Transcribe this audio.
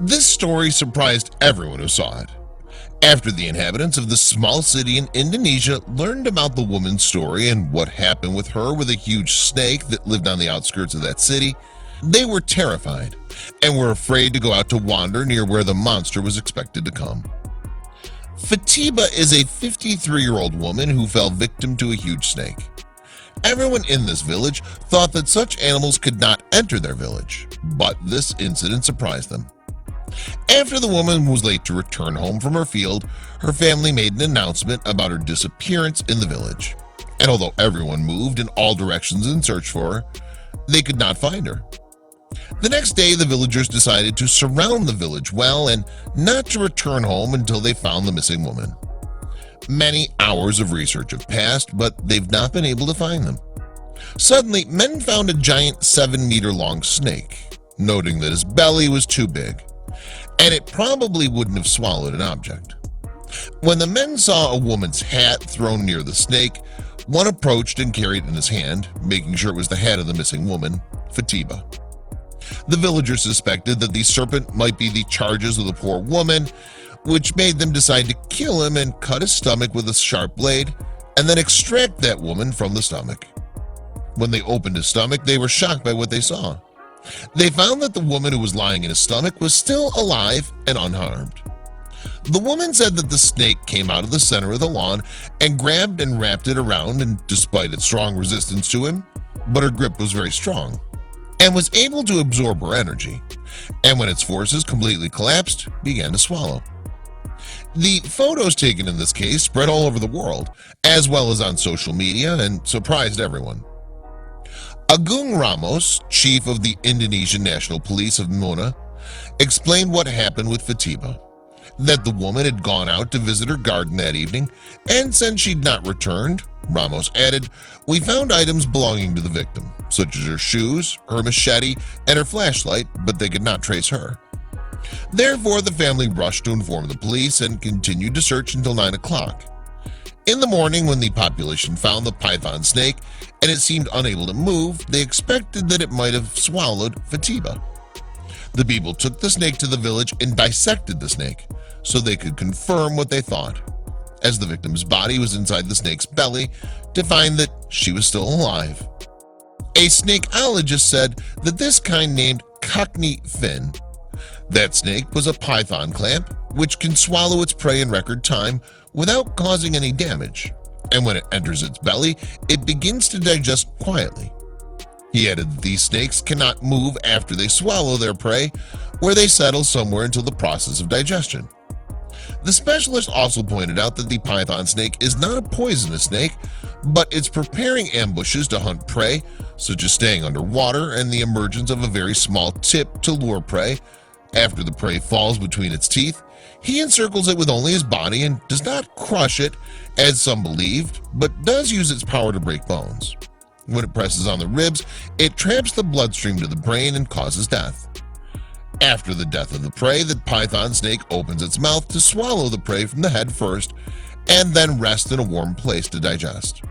This story surprised everyone who saw it. After the inhabitants of this small city in Indonesia learned about the woman's story and what happened with her with a huge snake that lived on the outskirts of that city, they were terrified and were afraid to go out to wander near where the monster was expected to come. Fatiba is a 53-year-old woman who fell victim to a huge snake. Everyone in this village thought that such animals could not enter their village, but this incident surprised them. After the woman was late to return home from her field, her family made an announcement about her disappearance in the village. And although everyone moved in all directions in search for her, they could not find her. The next day, the villagers decided to surround the village well and not to return home until they found the missing woman. Many hours of research have passed, but they've not been able to find them. Suddenly, men found a giant 7-meter-long snake, noting that his belly was too big, and it probably wouldn't have swallowed an object. When the men saw a woman's hat thrown near the snake, one approached and carried it in his hand, making sure it was the hat of the missing woman, Fatiba. The villagers suspected that the serpent might be the charges of the poor woman, which made them decide to kill him and cut his stomach with a sharp blade, and then extract that woman from the stomach. When they opened his stomach, they were shocked by what they saw. They found that the woman who was lying in his stomach was still alive and unharmed. The woman said that the snake came out of the center of the lawn and grabbed and wrapped it around, and despite its strong resistance to him, but her grip was very strong, and was able to absorb her energy, and when its forces completely collapsed, began to swallow. The photos taken in this case spread all over the world, as well as on social media, and surprised everyone. Agung Ramos, chief of the Indonesian National Police of Mona, explained what happened with Fatiba, that the woman had gone out to visit her garden that evening, and since she'd not returned, Ramos added, "We found items belonging to the victim, such as her shoes, her machete, and her flashlight, but they could not trace her." Therefore, the family rushed to inform the police and continued to search until 9 o'clock. In the morning, when the population found the python snake and it seemed unable to move, they expected that it might have swallowed Fatiba. The people took the snake to the village and dissected the snake so they could confirm what they thought, as the victim's body was inside the snake's belly, to find that she was still alive. A snakeologist said that this kind named Cockney fin. That snake was a python clamp, which can swallow its prey in record time without causing any damage, and when it enters its belly, it begins to digest quietly. He added that these snakes cannot move after they swallow their prey, where they settle somewhere until the process of digestion. The specialist also pointed out that the python snake is not a poisonous snake, but it's preparing ambushes to hunt prey, such as staying underwater and the emergence of a very small tip to lure prey. After the prey falls between its teeth, he encircles it with only his body and does not crush it, as some believed, but does use its power to break bones. When it presses on the ribs, it traps the bloodstream to the brain and causes death. After the death of the prey, the python snake opens its mouth to swallow the prey from the head first, and then rests in a warm place to digest.